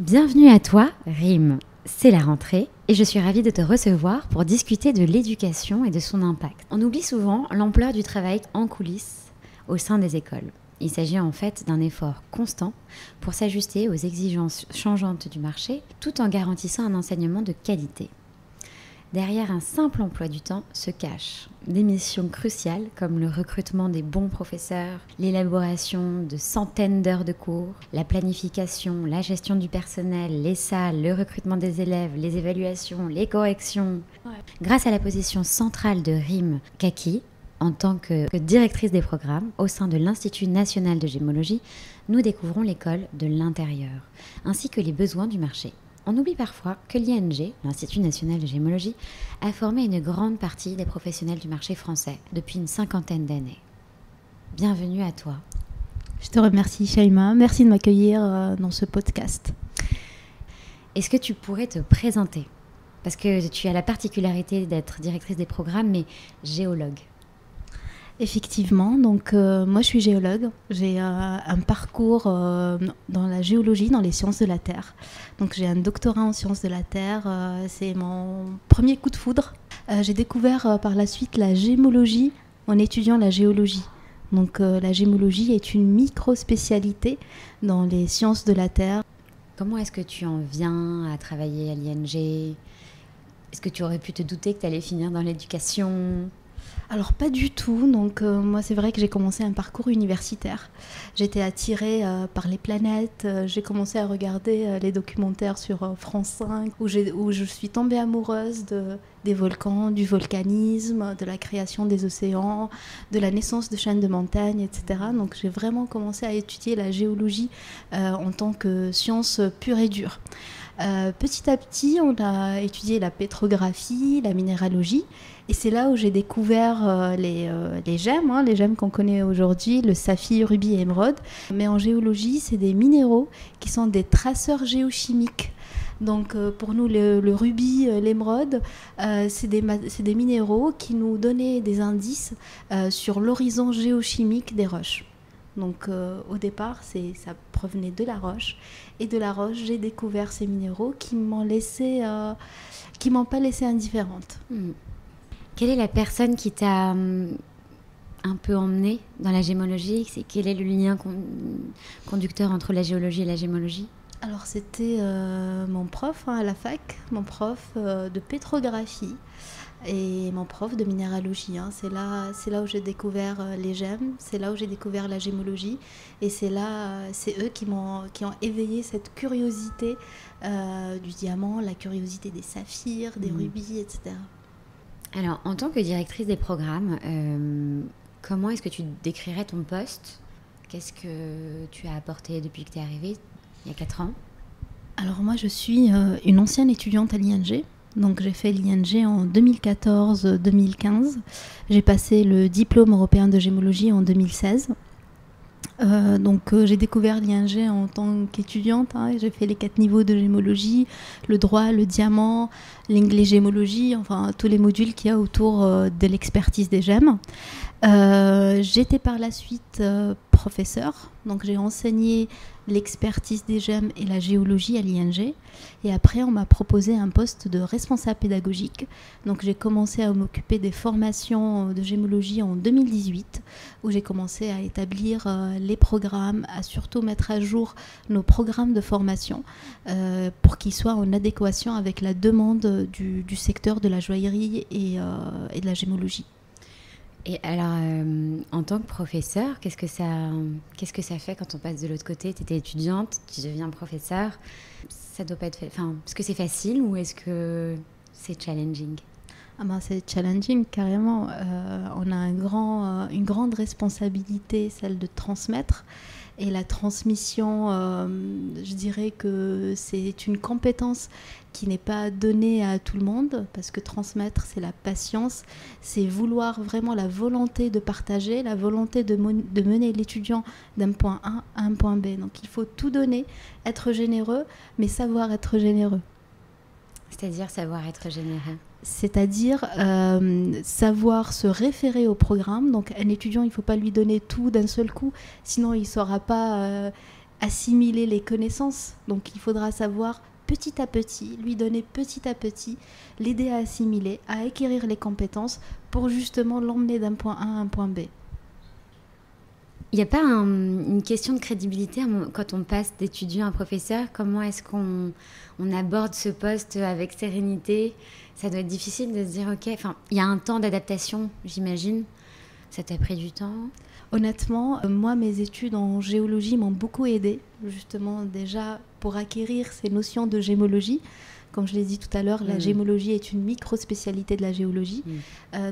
Bienvenue à toi, Rime. C'est la rentrée et je suis ravie de te recevoir pour discuter de l'éducation et de son impact. On oublie souvent l'ampleur du travail en coulisses au sein des écoles. Il s'agit en fait d'un effort constant pour s'ajuster aux exigences changeantes du marché tout en garantissant un enseignement de qualité. Derrière un simple emploi du temps se cachent des missions cruciales comme le recrutement des bons professeurs, l'élaboration de centaines d'heures de cours, la planification, la gestion du personnel, les salles, le recrutement des élèves, les évaluations, les corrections. Ouais. Grâce à la position centrale de Rime Kaki, en tant que directrice des programmes au sein de l'Institut national de gémologie, nous découvrons l'école de l'intérieur, ainsi que les besoins du marché. On oublie parfois que l'ING, l'Institut national de gémologie, a formé une grande partie des professionnels du marché français depuis une 50aine d'années. Bienvenue à toi. Je te remercie, Shaima. Merci de m'accueillir dans ce podcast. Est-ce que tu pourrais te présenter ? Parce que tu as la particularité d'être directrice des programmes, mais géologue. Effectivement, donc moi je suis géologue, j'ai un parcours dans la géologie, dans les sciences de la Terre. Donc j'ai un doctorat en sciences de la Terre, c'est mon premier coup de foudre. J'ai découvert par la suite la gémologie en étudiant la géologie. Donc la gémologie est une micro-spécialité dans les sciences de la Terre. Comment est-ce que tu en viens à travailler à l'ING ? Est-ce que tu aurais pu te douter que tu allais finir dans l'éducation ? Alors pas du tout, donc moi c'est vrai que j'ai commencé un parcours universitaire. J'étais attirée par les planètes, j'ai commencé à regarder les documentaires sur France 5 où je suis tombée amoureuse des volcans, du volcanisme, de la création des océans, de la naissance de chaînes de montagnes, etc. Donc j'ai vraiment commencé à étudier la géologie en tant que science pure et dure. Petit à petit, on a étudié la pétrographie, la minéralogie, et c'est là où j'ai découvert les gemmes, les gemmes qu'on connaît aujourd'hui, le saphir, rubis et émeraude. Mais en géologie, c'est des minéraux qui sont des traceurs géochimiques. Donc pour nous, le rubis, l'émeraude, c'est des minéraux qui nous donnaient des indices sur l'horizon géochimique des roches. Donc au départ, ça provenait de la roche. Et de la roche, j'ai découvert ces minéraux qui m'ont pas laissée indifférente. Quelle est la personne qui t'a un peu emmenée dans la gémologie ? Quel est le lien conducteur entre la géologie et la gémologie ? Alors c'était mon prof à la fac, mon prof de pétrographie et mon prof de minéralogie. C'est là où j'ai découvert les gemmes, c'est là où j'ai découvert la gémologie, et c'est eux qui ont éveillé cette curiosité du diamant, la curiosité des saphirs, des rubis, etc. Alors, en tant que directrice des programmes, comment est-ce que tu décrirais ton poste ? Qu'est-ce que tu as apporté depuis que tu es arrivée il y a 4 ans ? Alors moi, je suis une ancienne étudiante à l'ING. Donc j'ai fait l'ING en 2014-2015. J'ai passé le diplôme européen de gémologie en 2016. J'ai découvert l'ING en tant qu'étudiante. J'ai fait les 4 niveaux de gémologie, le droit, le diamant, l'anglais gémologie, enfin tous les modules qu'il y a autour de l'expertise des gemmes. J'étais par la suite professeure, donc j'ai enseigné l'expertise des gemmes et la géologie à l'ING, et après on m'a proposé un poste de responsable pédagogique. Donc j'ai commencé à m'occuper des formations de gémologie en 2018, où j'ai commencé à établir les programmes, à surtout mettre à jour nos programmes de formation pour qu'ils soient en adéquation avec la demande du secteur de la joaillerie et de la gémologie. Et alors, en tant que professeur, qu'est-ce que ça fait quand on passe de l'autre côté ? Tu étais étudiante, tu deviens professeur. Ça doit pas être est-ce que c'est facile ou est-ce que c'est challenging ? C'est challenging, carrément. On a une grande responsabilité, celle de transmettre. Et la transmission, je dirais que c'est une compétence qui n'est pas donnée à tout le monde, parce que transmettre, c'est la patience, c'est vouloir vraiment la volonté de partager, la volonté de mener l'étudiant d'un point A à un point B. Donc il faut tout donner, être généreux, mais savoir être généreux. C'est-à-dire savoir être généreux ? C'est-à-dire savoir se référer au programme. Donc un étudiant, il ne faut pas lui donner tout d'un seul coup, sinon il ne saura pas assimiler les connaissances. Donc il faudra savoir petit à petit, lui donner petit à petit, l'aider à assimiler, à acquérir les compétences pour justement l'emmener d'un point A à un point B. Il n'y a pas une question de crédibilité quand on passe d'étudiant à professeur? Comment est-ce qu'on aborde ce poste avec sérénité? Ça doit être difficile de se dire, ok, enfin, il y a un temps d'adaptation, j'imagine. Ça t'a pris du temps? Honnêtement, moi, mes études en géologie m'ont beaucoup aidée, justement, déjà pour acquérir ces notions de gémologie. Comme je l'ai dit tout à l'heure, la gémologie est une micro-spécialité de la géologie.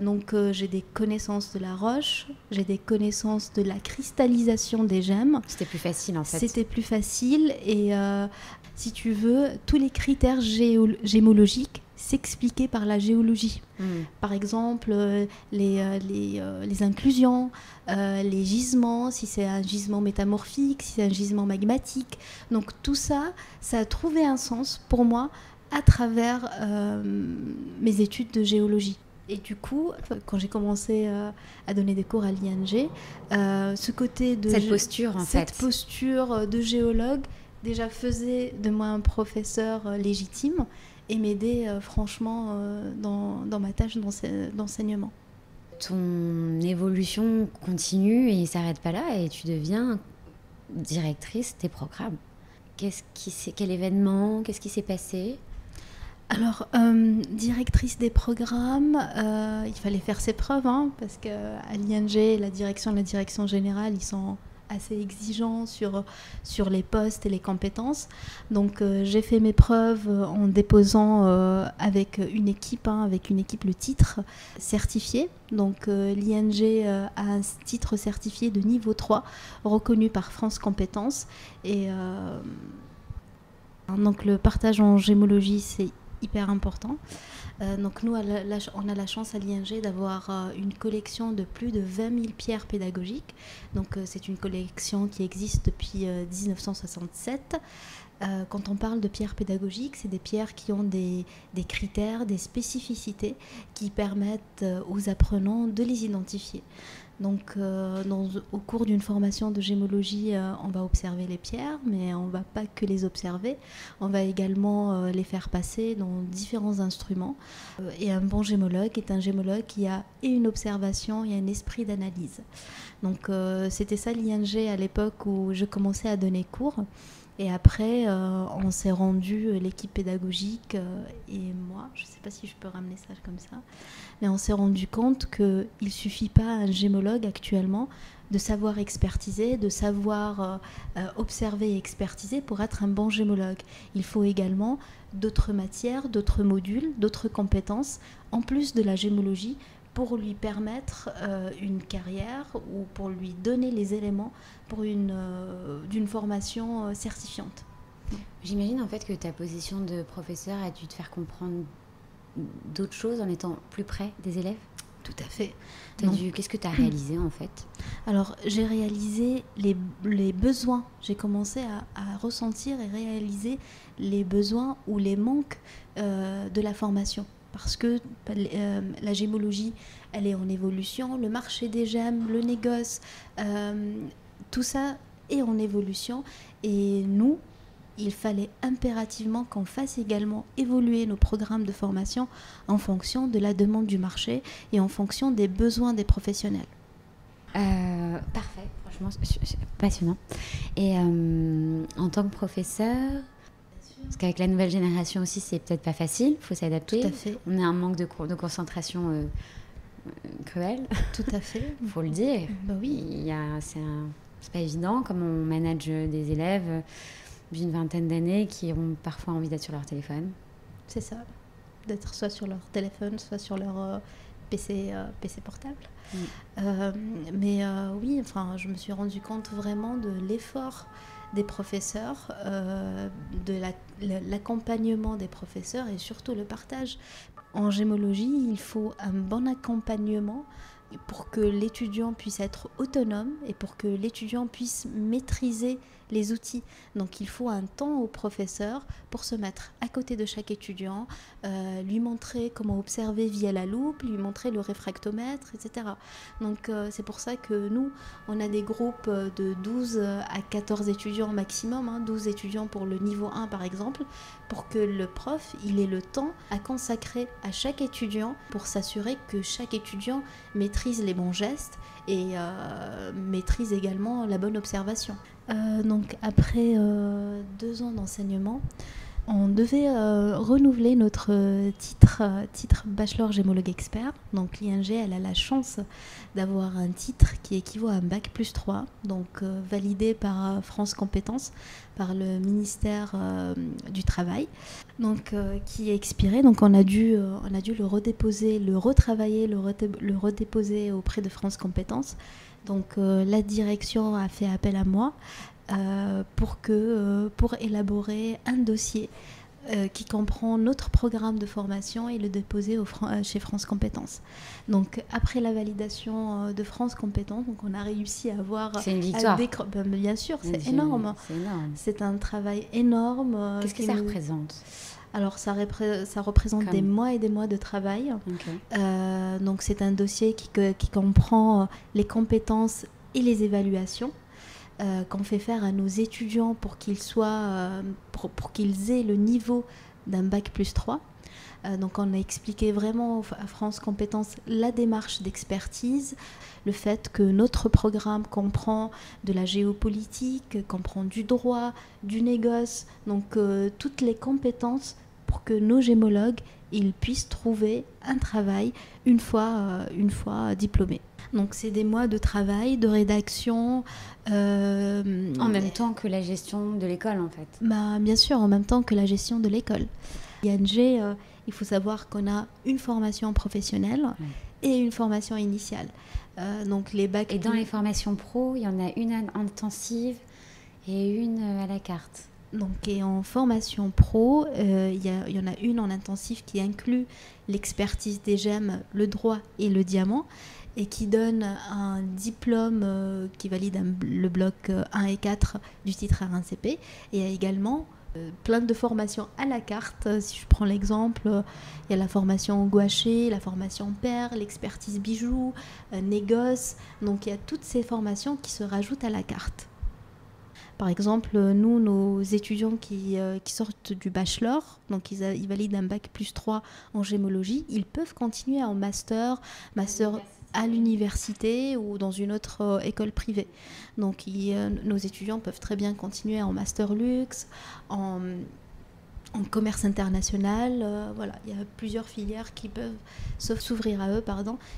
Donc, j'ai des connaissances de la roche, j'ai des connaissances de la cristallisation des gemmes. C'était plus facile, en fait. C'était plus facile et, si tu veux, tous les critères gémologiques s'expliquaient par la géologie. Par exemple, les inclusions, les gisements, si c'est un gisement métamorphique, si c'est un gisement magmatique. Donc tout ça, ça a trouvé un sens pour moi à travers mes études de géologie. Et du coup, quand j'ai commencé à donner des cours à l'ING, ce côté de... Cette posture, en fait. Cette posture de géologue déjà faisait de moi un professeur légitime et m'aidait franchement dans ma tâche d'enseignement. Ton évolution continue et ne s'arrête pas là et tu deviens directrice des programmes. Quel événement? Qu'est-ce qui s'est passé? Alors, directrice des programmes, il fallait faire ses preuves, parce qu'à l'ING, la direction générale, ils sont assez exigeants sur les postes et les compétences. Donc, j'ai fait mes preuves en déposant avec une équipe le titre certifié. Donc, l'ING a un titre certifié de niveau 3, reconnu par France Compétences. Et donc, le partage en gémologie, c'est hyper important. Donc nous, on a la chance à l'ING d'avoir une collection de plus de 20 000 pierres pédagogiques. Donc c'est une collection qui existe depuis 1967. Quand on parle de pierres pédagogiques, c'est des pierres qui ont des critères, des spécificités qui permettent aux apprenants de les identifier. Donc, au cours d'une formation de gémologie, on va observer les pierres, mais on ne va pas que les observer. On va également les faire passer dans différents instruments. Et un bon gémologue est un gémologue qui a et une observation et un esprit d'analyse. Donc, c'était ça l'ING à l'époque où je commençais à donner cours. Et après, on s'est rendu, l'équipe pédagogique et moi, je ne sais pas si je peux ramener ça comme ça, mais on s'est rendu compte qu'il ne suffit pas à un gémologue actuellement de savoir expertiser, de savoir observer et expertiser pour être un bon gémologue. Il faut également d'autres matières, d'autres modules, d'autres compétences, en plus de la gémologie, pour lui permettre une carrière ou pour lui donner les éléments pour d'une formation certifiante. J'imagine en fait que ta position de professeur a dû te faire comprendre d'autres choses en étant plus près des élèves? Tout à fait. Qu'est-ce que tu as réalisé en fait? Alors, j'ai réalisé les besoins. J'ai commencé à ressentir et réaliser les besoins ou les manques de la formation. Parce que la gémologie, elle est en évolution. Le marché des gemmes, le négoce, tout ça est en évolution. Et nous, il fallait impérativement qu'on fasse également évoluer nos programmes de formation en fonction de la demande du marché et en fonction des besoins des professionnels. Parfait, franchement, c'est passionnant. Et en tant que professeur, parce qu'avec la nouvelle génération aussi, c'est peut-être pas facile, il faut s'adapter. Tout à fait. On a un manque de concentration cruel. Tout à fait. Il faut le dire. Bah oui. C'est pas évident comme on manage des élèves d'une vingtaine d'années qui ont parfois envie d'être sur leur téléphone. C'est ça, d'être soit sur leur téléphone, soit sur leur PC portable. Mais oui, enfin, je me suis rendu compte vraiment de l'effort des professeurs, de l'accompagnement des professeurs et surtout le partage. En gémologie, il faut un bon accompagnement pour que l'étudiant puisse être autonome et pour que l'étudiant puisse maîtriser les outils. Donc il faut un temps au professeur pour se mettre à côté de chaque étudiant, lui montrer comment observer via la loupe, lui montrer le réfractomètre, etc. Donc c'est pour ça que nous, on a des groupes de 12 à 14 étudiants maximum, 12 étudiants pour le niveau 1 par exemple, pour que le prof il ait le temps à consacrer à chaque étudiant pour s'assurer que chaque étudiant maîtrise les bons gestes et maîtrise également la bonne observation. Donc après 2 ans d'enseignement, on devait renouveler notre titre bachelor gémologue expert. Donc l'ING, elle a la chance d'avoir un titre qui équivaut à un bac plus 3, donc validé par France Compétences, par le ministère du Travail, donc qui est expiré. Donc on a dû le redéposer, le retravailler, le redéposer auprès de France Compétences. Donc la direction a fait appel à moi pour élaborer un dossier qui comprend notre programme de formation et le déposer chez France Compétences. Donc après la validation de France Compétences, donc on a réussi à avoir... C'est une victoire. Bien sûr, c'est énorme. C'est énorme. C'est un travail énorme. Qu'est-ce que ça représente ? Alors ça représente des mois et des mois de travail. Okay. Donc c'est un dossier qui comprend les compétences et les évaluations qu'on fait faire à nos étudiants pour qu'ils aient le niveau d'un bac plus 3. Donc on a expliqué vraiment à France Compétences la démarche d'expertise, le fait que notre programme comprend de la géopolitique, comprend du droit, du négoce, donc toutes les compétences pour que nos gémologues ils puissent trouver un travail une fois diplômés. Donc c'est des mois de travail, de rédaction. En même temps que la gestion de l'école en fait. Bien sûr, en même temps que la gestion de l'école. ING, il faut savoir qu'on a une formation professionnelle et une formation initiale. Donc les bacs. Et dans les formations pro, il y en a une intensive et une à la carte. Donc, et en formation pro, il y en a une en intensif qui inclut l'expertise des gemmes, le droit et le diamant, et qui donne un diplôme qui valide le bloc 1 et 4 du titre R1CP. Et il y a également plein de formations à la carte. Si je prends l'exemple, il y a la formation gouaché, la formation paire, l'expertise bijoux, négoce. Donc il y a toutes ces formations qui se rajoutent à la carte. Par exemple, nous, nos étudiants qui sortent du bachelor, donc ils valident un bac plus 3 en gémologie, ils peuvent continuer en master à l'université ou dans une autre école privée. Donc nos étudiants peuvent très bien continuer en master luxe, en commerce international. Voilà, il y a plusieurs filières qui peuvent s'ouvrir à eux,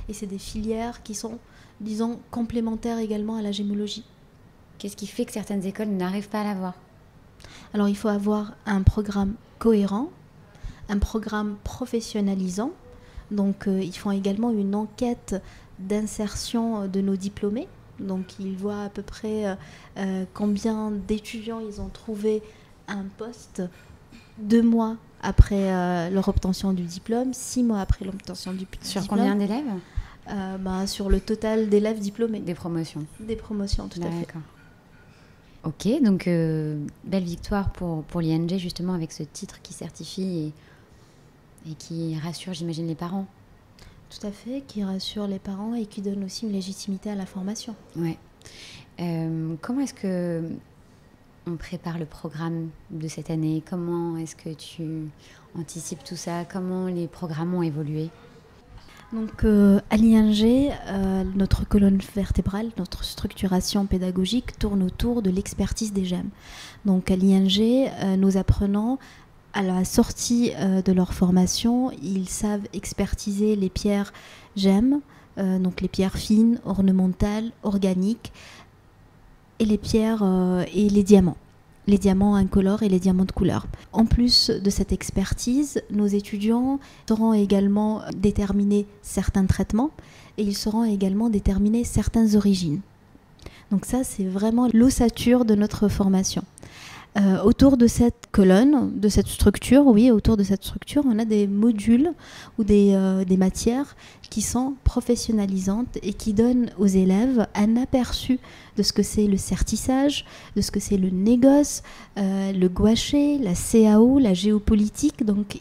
et c'est des filières qui sont, disons, complémentaires également à la gémologie. Qu'est-ce qui fait que certaines écoles n'arrivent pas à l'avoir ? Alors, il faut avoir un programme cohérent, un programme professionnalisant. Donc, ils font également une enquête d'insertion de nos diplômés. Donc, ils voient à peu près combien d'étudiants ils ont trouvé un poste 2 mois après leur obtention du diplôme, 6 mois après l'obtention du diplôme. Sur combien d'élèves ? Sur le total d'élèves diplômés. Des promotions. Des promotions, tout à fait. D'accord. Ok, donc belle victoire pour l'ING justement avec ce titre qui certifie et qui rassure, j'imagine, les parents. Tout à fait, qui rassure les parents et qui donne aussi une légitimité à la formation. Ouais. Comment est-ce que on prépare le programme de cette année ? Comment est-ce que tu anticipes tout ça ? Comment les programmes ont évolué ? Donc à l'ING, notre colonne vertébrale, notre structuration pédagogique tourne autour de l'expertise des gemmes. Donc à l'ING, nos apprenants, à la sortie de leur formation, ils savent expertiser les pierres gemmes, donc les pierres fines, ornementales, organiques, et les pierres et les diamants incolores et les diamants de couleur. En plus de cette expertise, nos étudiants sauront également déterminer certains traitements et ils sauront également déterminer certaines origines. Donc ça, c'est vraiment l'ossature de notre formation. Autour de cette colonne, de cette structure, oui, autour de cette structure, on a des modules ou des matières qui sont professionnalisantes et qui donnent aux élèves un aperçu de ce que c'est le sertissage, de ce que c'est le négoce, le gouaché, la CAO, la géopolitique. Donc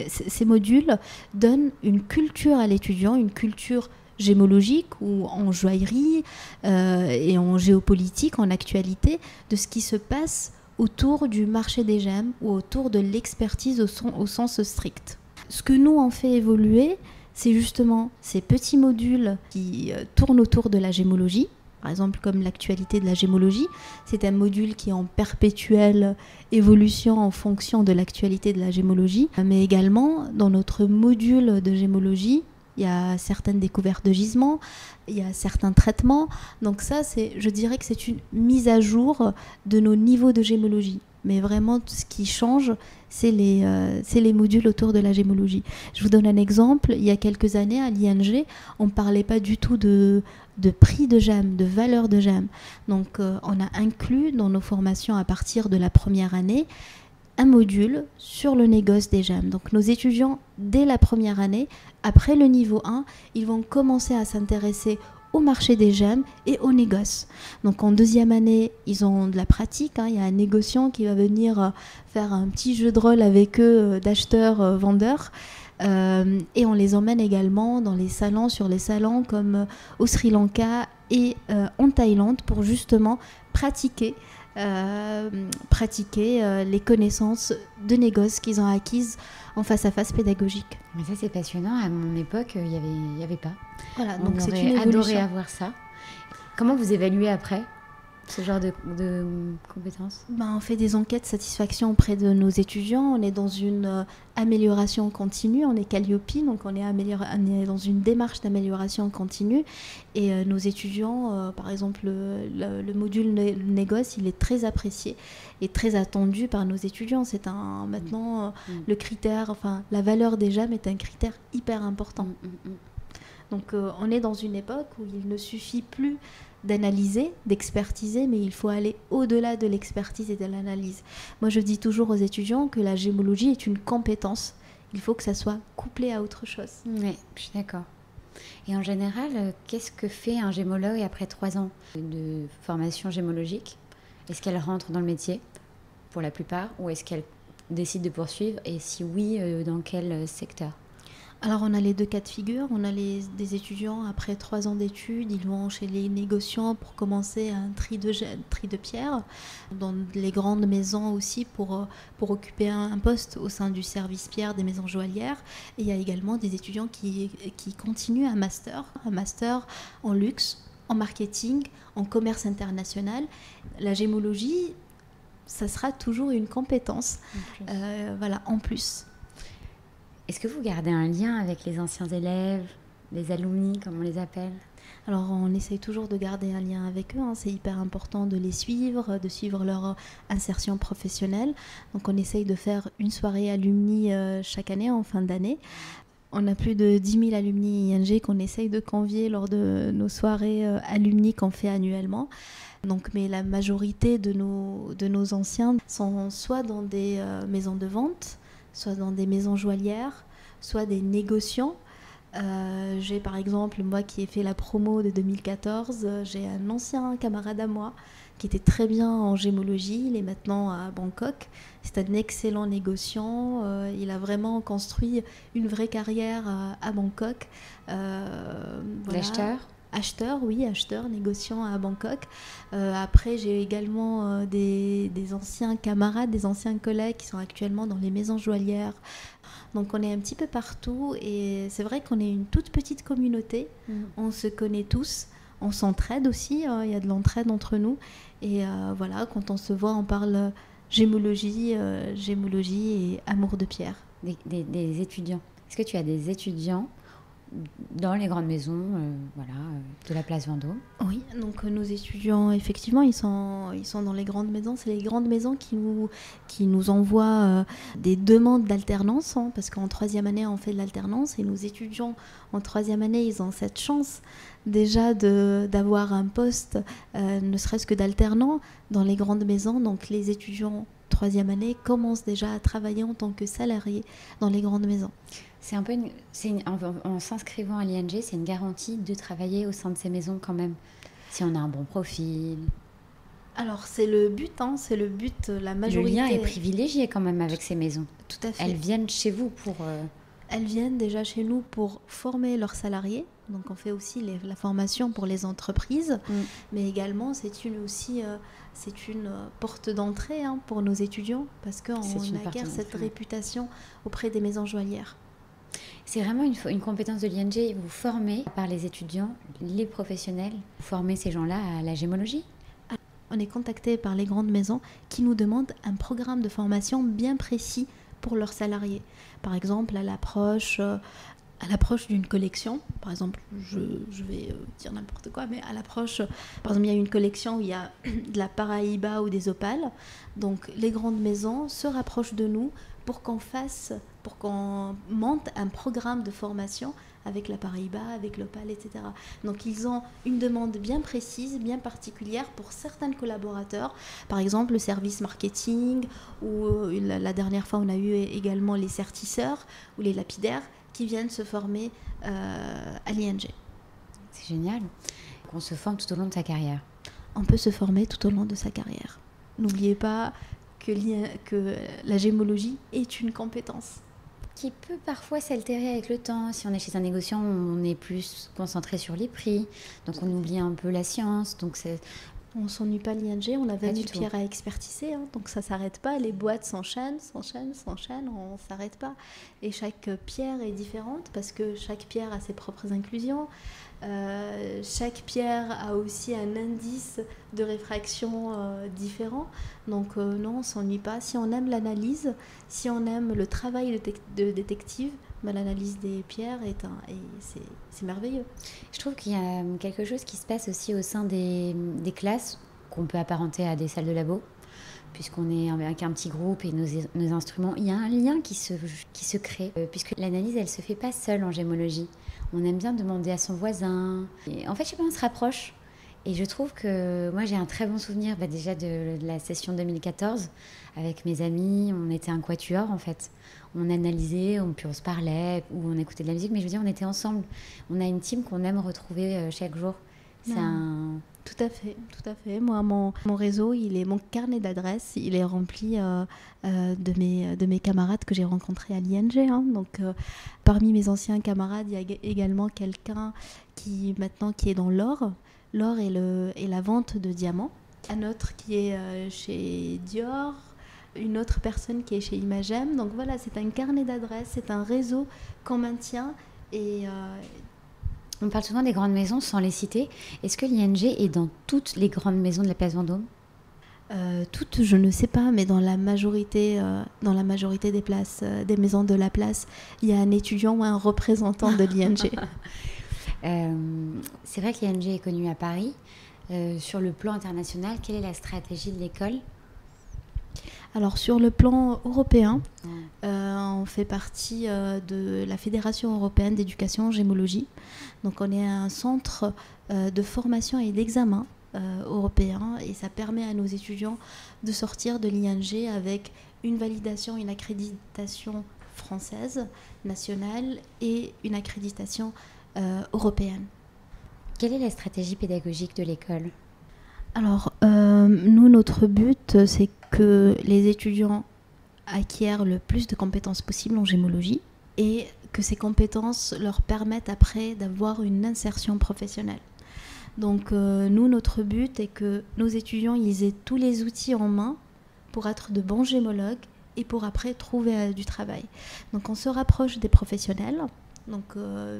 ces modules donnent une culture à l'étudiant, une culture gémologique ou en joaillerie et en géopolitique, en actualité, de ce qui se passe autour du marché des gemmes ou autour de l'expertise au sens strict. Ce que nous on fait évoluer, c'est justement ces petits modules qui tournent autour de la gémologie. Par exemple, comme l'actualité de la gémologie, c'est un module qui est en perpétuelle évolution en fonction de l'actualité de la gémologie. Mais également, dans notre module de gémologie, il y a certaines découvertes de gisements, il y a certains traitements. Donc ça, je dirais que c'est une mise à jour de nos niveaux de gémologie. Mais vraiment, ce qui change, c'est les modules autour de la gémologie. Je vous donne un exemple. Il y a quelques années, à l'ING, on ne parlait pas du tout de prix de gemmes, de valeur de gemmes. Donc, on a inclus dans nos formations à partir de la première année un module sur le négoce des gemmes. Donc nos étudiants, dès la première année, après le niveau 1, ils vont commencer à s'intéresser au marché des gemmes et au négoce. Donc en deuxième année, ils ont de la pratique. Il y a un négociant qui va venir faire un petit jeu de rôle avec eux d'acheteurs-vendeurs. Et on les emmène également dans les salons, sur les salons comme au Sri Lanka et en Thaïlande pour justement pratiquer les connaissances de négoce qu'ils ont acquises en face-à-face pédagogique. Mais ça, c'est passionnant. À mon époque, il y avait pas. Voilà, donc c'est une évolution. Adoré avoir ça. Comment vous évaluez après ce genre de compétences? On fait des enquêtes satisfaction auprès de nos étudiants. On est dans une amélioration continue. On est Calliope, donc on est dans une démarche d'amélioration continue. Et nos étudiants, par exemple, le module négoce, il est très apprécié et très attendu par nos étudiants. C'est maintenant le critère, la valeur des gemmes est un critère hyper important. Donc on est dans une époque où il ne suffit plus d'analyser, d'expertiser, mais il faut aller au-delà de l'expertise et de l'analyse. Moi, je dis toujours aux étudiants que la gémologie est une compétence. Il faut que ça soit couplé à autre chose. Oui, je suis d'accord. Et en général, qu'est-ce que fait un gémologue après 3 ans de formation gémologique? Est-ce qu'elle rentre dans le métier, pour la plupart, ou est-ce qu'elle décide de poursuivre? Et si oui, dans quel secteur? Alors on a les deux cas de figure. On a des étudiants après 3 ans d'études, ils vont chez les négociants pour commencer un tri de pierre, dans les grandes maisons aussi pour occuper un poste au sein du service pierre des maisons joaillières. Et il y a également des étudiants qui continuent un master en luxe, en marketing, en commerce international. La gémologie, ça sera toujours une compétence, en plus. Est-ce que vous gardez un lien avec les anciens élèves, les alumni, comme on les appelle? Alors, on essaye toujours de garder un lien avec eux. C'est hyper important de les suivre, de suivre leur insertion professionnelle. Donc, on essaye de faire une soirée alumni chaque année, en fin d'année. On a plus de 10 000 alumni ING qu'on essaye de convier lors de nos soirées alumni qu'on fait annuellement. Donc, mais la majorité de nos anciens sont soit dans des maisons de vente, soit dans des maisons joaillières, soit des négociants. J'ai par exemple, moi qui ai fait la promo de 2014, j'ai un ancien camarade à moi qui était très bien en gémologie, il est maintenant à Bangkok. C'est un excellent négociant, il a vraiment construit une vraie carrière à Bangkok. L'acheteur ? Acheteur, négociant à Bangkok. Après, j'ai également des anciens camarades, des anciens collègues qui sont actuellement dans les maisons joaillières. Donc on est un petit peu partout et c'est vrai qu'on est une toute petite communauté. On se connaît tous, on s'entraide aussi, il y a de l'entraide entre nous. Et quand on se voit, on parle gémologie et amour de pierre. Des étudiants. Est-ce que tu as des étudiants dans les grandes maisons de la place Vendôme. Oui, donc nos étudiants, effectivement, ils sont dans les grandes maisons. C'est les grandes maisons qui nous envoient des demandes d'alternance, hein, parce qu'en 3e année, on fait de l'alternance, et nos étudiants en 3e année, ils ont cette chance déjà d'avoir un poste, ne serait-ce que d'alternant, dans les grandes maisons. Donc les étudiants 3e année commencent déjà à travailler en tant que salariés dans les grandes maisons. C'est un peu en s'inscrivant à l'ING, c'est une garantie de travailler au sein de ces maisons quand même, si on a un bon profil. Alors c'est le but, la majorité... Le lien est privilégié quand même avec ces maisons. Tout à fait. Elles viennent chez vous pour... Elles viennent déjà chez nous pour former leurs salariés. Donc on fait aussi la formation pour les entreprises, mais également c'est une porte d'entrée, hein, pour nos étudiants, parce qu'on acquiert cette réputation auprès des maisons joaillières. C'est vraiment une compétence de l'ING. Vous formez par les étudiants, les professionnels, vous formez ces gens-là à la gémologie. On est contacté par les grandes maisons qui nous demandent un programme de formation bien précis pour leurs salariés. Par exemple, à l'approche d'une collection, par exemple, je vais dire n'importe quoi, mais à l'approche, par exemple, il y a une collection où il y a de la Paraíba ou des opales. Donc, les grandes maisons se rapprochent de nous pour qu'on monte un programme de formation avec la Paraíba, avec l'opale, etc. Donc, ils ont une demande bien précise, bien particulière pour certains collaborateurs. Par exemple, le service marketing, ou la dernière fois, on a eu également les sertisseurs ou les lapidaires qui viennent se former à l'ING. C'est génial. On se forme tout au long de sa carrière. On peut se former tout au long de sa carrière. N'oubliez pas que la gémologie est une compétence. Qui peut parfois s'altérer avec le temps. Si on est chez un négociant, on est plus concentré sur les prix. Donc on oublie un peu la science. Donc on ne s'ennuie pas l'ING, on a 20 000 pierres à expertiser, hein, donc ça ne s'arrête pas, les boîtes s'enchaînent, on ne s'arrête pas. Et chaque pierre est différente parce que chaque pierre a ses propres inclusions. Chaque pierre a aussi un indice de réfraction différent. Donc non, on ne s'ennuie pas. Si on aime l'analyse, si on aime le travail de détective, l'analyse des pierres c'est merveilleux. Je trouve qu'il y a quelque chose qui se passe aussi au sein des classes qu'on peut apparenter à des salles de labo, puisqu'on est avec un petit groupe et nos instruments. Il y a un lien qui se crée, puisque l'analyse, elle ne se fait pas seule en gémologie. On aime bien demander à son voisin. Et en fait, je sais pas, on se rapproche. Et je trouve que moi, j'ai un très bon souvenir déjà de la session 2014. Avec mes amis, on était un quatuor en fait. On analysait, puis on se parlait, ou on écoutait de la musique, mais je veux dire, on était ensemble. On a une team qu'on aime retrouver chaque jour. Tout à fait. Moi, mon réseau, mon carnet d'adresses, il est rempli de mes camarades que j'ai rencontrés à l'ING. Hein. Donc, parmi mes anciens camarades, il y a également quelqu'un qui est dans l'or. L'or et la vente de diamants. Un autre qui est chez Dior. Une autre personne qui est chez Imagem. Donc voilà, c'est un carnet d'adresses, c'est un réseau qu'on maintient. On parle souvent des grandes maisons sans les citer. Est-ce que l'ING est dans toutes les grandes maisons de la place Vendôme ? Toutes, je ne sais pas, mais dans la majorité des places, des maisons de la place, il y a un étudiant ou un représentant de l'ING. C'est vrai que l'ING est connue à Paris. Sur le plan international, quelle est la stratégie de l'école ? Alors sur le plan européen, on fait partie de la Fédération européenne d'éducation en gémologie. Donc on est un centre de formation et d'examen européen et ça permet à nos étudiants de sortir de l'ING avec une validation, une accréditation française, nationale et une accréditation européenne. Quelle est la stratégie pédagogique de l'école ? Alors, nous, notre but, c'est que les étudiants acquièrent le plus de compétences possibles en gémologie et que ces compétences leur permettent après d'avoir une insertion professionnelle. Donc, nous, notre but est que nos étudiants ils aient tous les outils en main pour être de bons gémologues et pour après trouver du travail. Donc, on se rapproche des professionnels. Donc,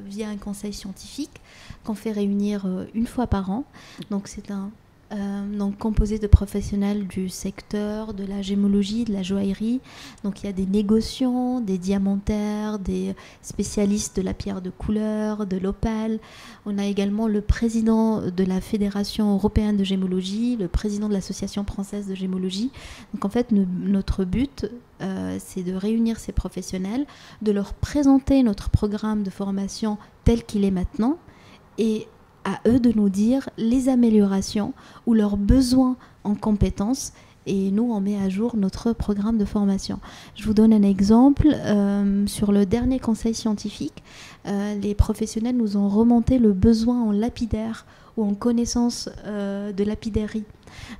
via un conseil scientifique qu'on fait réunir une fois par an. Donc, c'est un donc composé de professionnels du secteur de la gémologie, de la joaillerie. Donc il y a des négociants, des diamantaires, des spécialistes de la pierre de couleur, de l'opale. On a également le président de la Fédération européenne de gémologie, le président de l'Association française de gémologie. Donc en fait, notre but, c'est de réunir ces professionnels, de leur présenter notre programme de formation tel qu'il est maintenant, et à eux de nous dire les améliorations ou leurs besoins en compétences, et nous on met à jour notre programme de formation. Je vous donne un exemple. Sur le dernier conseil scientifique, les professionnels nous ont remonté le besoin en lapidaire ou en connaissance de lapidairie.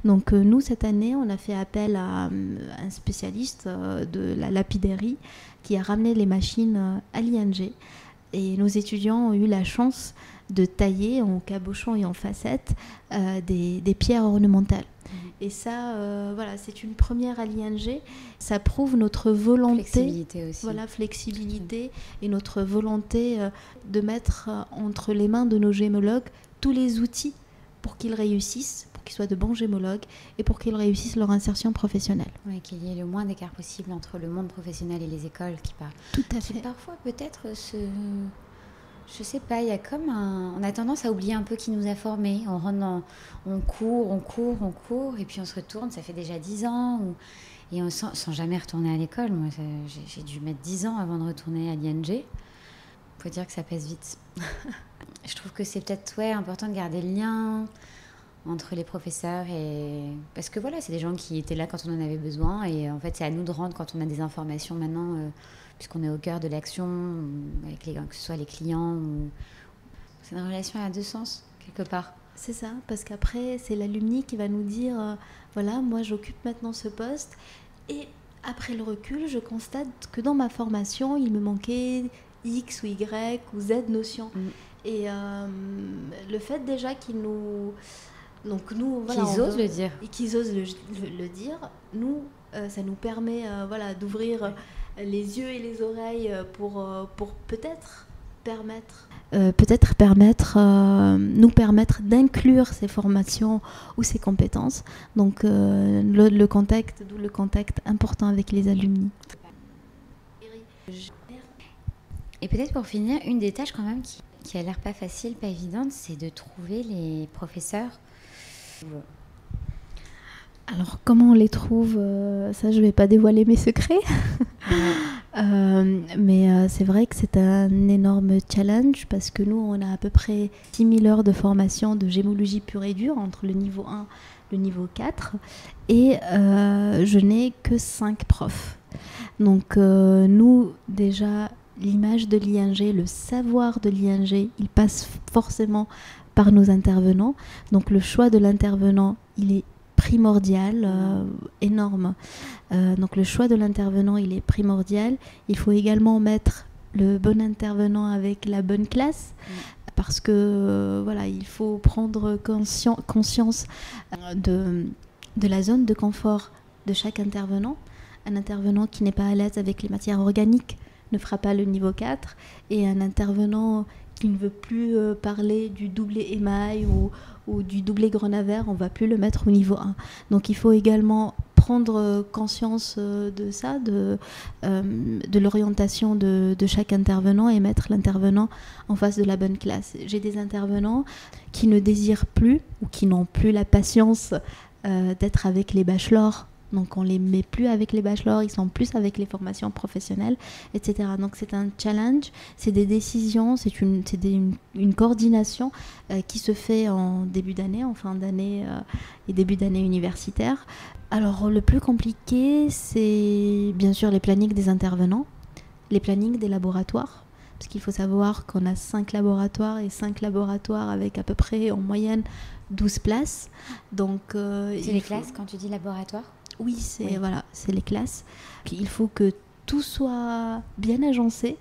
Donc nous, cette année, on a fait appel à un spécialiste de la lapidairie qui a ramené les machines à l'ING, et nos étudiants ont eu la chance de tailler en cabochon et en facette des pierres ornementales. Et ça, voilà, c'est une première à l'ING. Ça prouve notre volonté, flexibilité aussi. voilà, flexibilité et notre volonté de mettre entre les mains de nos gémologues tous les outils pour qu'ils réussissent, pour qu'ils soient de bons gémologues et pour qu'ils réussissent leur insertion professionnelle. Oui, qu'il y ait le moins d'écart possible entre le monde professionnel et les écoles Tout à fait. Parfois, peut-être, je sais pas, il y a comme on a tendance à oublier un peu qui nous a formés. On court, et puis on se retourne, ça fait déjà 10 ans, et on sans jamais retourner à l'école. Moi, j'ai dû mettre 10 ans avant de retourner à l'ING. Faut dire que ça passe vite. Je trouve que c'est peut-être important de garder le lien entre les professeurs, parce que voilà, c'est des gens qui étaient là quand on en avait besoin, et en fait c'est à nous de rendre quand on a des informations maintenant, puisqu'on est au cœur de l'action, avec que ce soit les clients. C'est une relation à deux sens, quelque part. C'est ça, parce qu'après c'est l'alumni qui va nous dire voilà, moi j'occupe maintenant ce poste, et après le recul, je constate que dans ma formation il me manquait X ou Y ou Z notions. Et le fait déjà qu'ils nous... Donc nous, voilà, qu'ils osent le dire. Et qu'ils osent le dire, nous, ça nous permet voilà, d'ouvrir les yeux et les oreilles pour peut-être nous permettre d'inclure ces formations ou ces compétences. Donc d'où le contact important avec les alumni. Et peut-être pour finir, une des tâches quand même qui a l'air pas facile, pas évidente, c'est de trouver les professeurs. Alors comment on les trouve, ça je vais pas dévoiler mes secrets. Mais c'est vrai que c'est un énorme challenge, parce que nous on a à peu près 6000 heures de formation de gémologie pure et dure entre le niveau 1 et le niveau 4, et je n'ai que 5 profs. Donc nous déjà, l'image de l'ING, le savoir de l'ING, il passe forcément par nos intervenants. Donc le choix de l'intervenant, il est primordial, énorme. Donc le choix de l'intervenant, il est primordial. Il faut également mettre le bon intervenant avec la bonne classe, parce que voilà, il faut prendre conscience de la zone de confort de chaque intervenant. Un intervenant qui n'est pas à l'aise avec les matières organiques ne fera pas le niveau 4, et un intervenant qui ne veut plus parler du doublé émail ou du doublé grenat-vert, on ne va plus le mettre au niveau 1. Donc il faut également prendre conscience de ça, de l'orientation de chaque intervenant, et mettre l'intervenant en face de la bonne classe. J'ai des intervenants qui ne désirent plus ou qui n'ont plus la patience d'être avec les bachelors. Donc on ne les met plus avec les bachelors, ils sont plus avec les formations professionnelles, etc. Donc c'est un challenge, c'est des décisions, c'est une coordination qui se fait en début d'année, en fin d'année et début d'année universitaire. Alors le plus compliqué, c'est bien sûr les plannings des intervenants, les plannings des laboratoires, parce qu'il faut savoir qu'on a 5 laboratoires, et 5 laboratoires avec à peu près en moyenne 12 places. Donc, c'est les classes quand tu dis laboratoire ? Oui, voilà, c'est les classes. Il faut que tout soit bien agencé.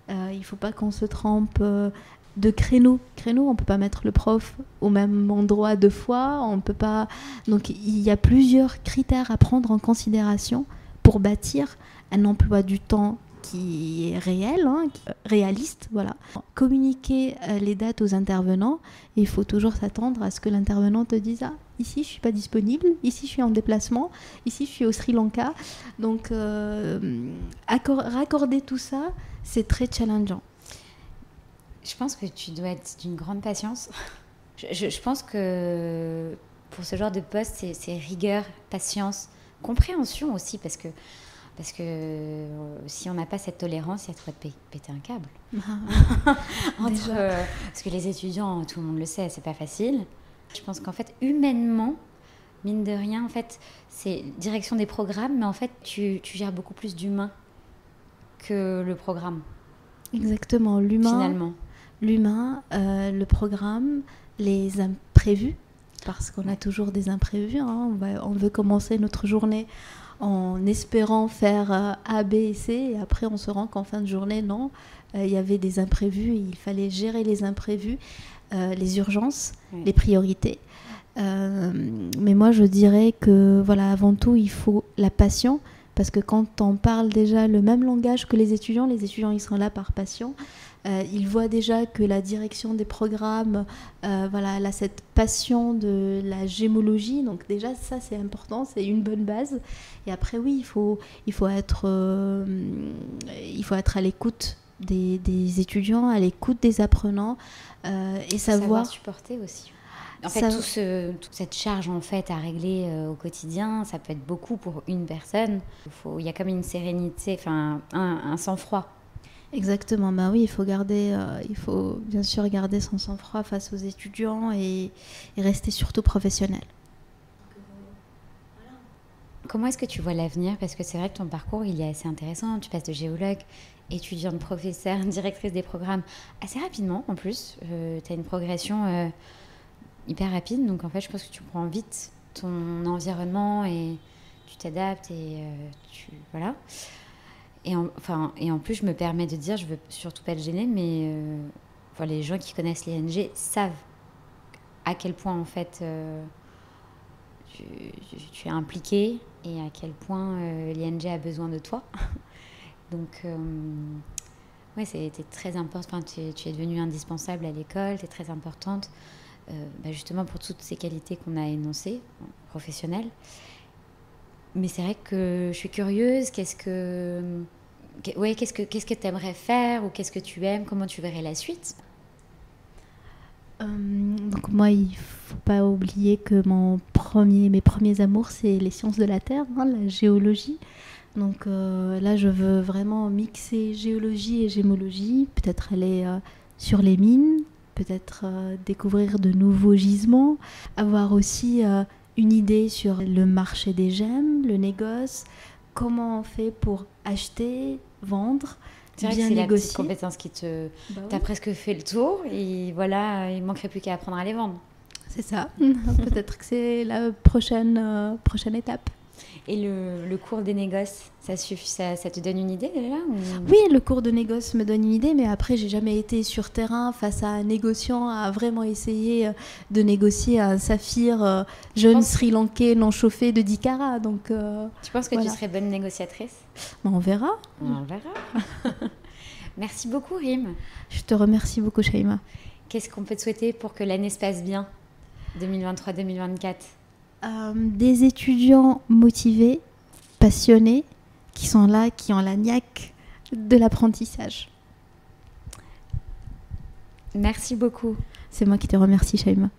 Il ne faut pas qu'on se trompe de créneaux. On ne peut pas mettre le prof au même endroit 2 fois. On peut pas... Donc il y a plusieurs critères à prendre en considération pour bâtir un emploi du temps qui est réel, réaliste, voilà. Communiquer les dates aux intervenants, et il faut toujours s'attendre à ce que l'intervenant te dise ici je suis pas disponible, ici je suis en déplacement, ici je suis au Sri Lanka. Donc raccorder tout ça, c'est très challengeant. Je pense que tu dois être d'une grande patience. Je pense que pour ce genre de poste, c'est rigueur, patience, compréhension aussi, parce que si on n'a pas cette tolérance, il y a trop de péter un câble. Parce que les étudiants, tout le monde le sait, c'est pas facile. Je pense qu'en fait, humainement, mine de rien, en fait, c'est direction des programmes, mais en fait, tu gères beaucoup plus d'humain que le programme. Exactement, l'humain, le programme, les imprévus, parce qu'on a toujours des imprévus. On veut commencer notre journée en espérant faire A, B et C, et après on se rend qu'en fin de journée, non, il y avait des imprévus, et il fallait gérer les imprévus, les urgences, les priorités. Mais moi je dirais que voilà, avant tout il faut la passion, parce que quand on parle déjà le même langage que les étudiants ils sont là par passion. Ils voient déjà que la direction des programmes, elle a cette passion de la gémologie, donc déjà ça c'est important, c'est une bonne base. Et après oui, il faut être à l'écoute des étudiants, à l'écoute des apprenants, et savoir supporter aussi. En fait, toute cette charge en fait à régler au quotidien, ça peut être beaucoup pour une personne. Il y a comme une sérénité, un sang-froid. Exactement, oui, il faut bien sûr garder son sang-froid face aux étudiants et rester surtout professionnel. Comment est-ce que tu vois l'avenir? Parce que c'est vrai que ton parcours, il est assez intéressant. Tu passes de géologue, étudiante, professeure, directrice des programmes assez rapidement en plus. Tu as une progression hyper rapide, donc en fait, je pense que tu prends vite ton environnement et tu t'adaptes et voilà. Et en plus, je me permets de dire, je veux surtout pas te gêner, mais les gens qui connaissent l'ING savent à quel point en fait tu es impliqué et à quel point l'ING a besoin de toi. Donc, c'était très important. Tu es devenue indispensable à l'école, tu es très importante, justement pour toutes ces qualités qu'on a énoncées, professionnelles. Mais c'est vrai que je suis curieuse. Qu'est-ce que tu aimerais faire, ou qu'est-ce que tu aimes? Comment tu verrais la suite? Donc moi, il faut pas oublier que mes premiers amours, c'est les sciences de la Terre, la géologie. Donc là, je veux vraiment mixer géologie et gémologie, peut-être aller sur les mines, peut-être découvrir de nouveaux gisements, avoir aussi une idée sur le marché des gemmes, le négoce, comment on fait pour acheter, vendre, c'est vrai bien que c'est négocier. La petite compétence qui t'as presque fait le tour, et voilà, il manquerait plus qu'à apprendre à les vendre. C'est ça. Peut-être que c'est la prochaine étape. Et le cours des négoces, ça te donne une idée déjà ou... Oui, le cours de négoce me donne une idée, mais après, j'ai jamais été sur terrain face à un négociant à vraiment essayer de négocier un saphir jeune Sri Lankais non chauffé de 10 carats. Donc, tu penses que tu serais bonne négociatrice? On verra. On verra. Merci beaucoup, Rim. Je te remercie beaucoup, Shaima. Qu'est-ce qu'on peut te souhaiter pour que l'année se passe bien, 2023-2024? Des étudiants motivés, passionnés, qui sont là, qui ont la niaque de l'apprentissage. Merci beaucoup. C'est moi qui te remercie, Shaima.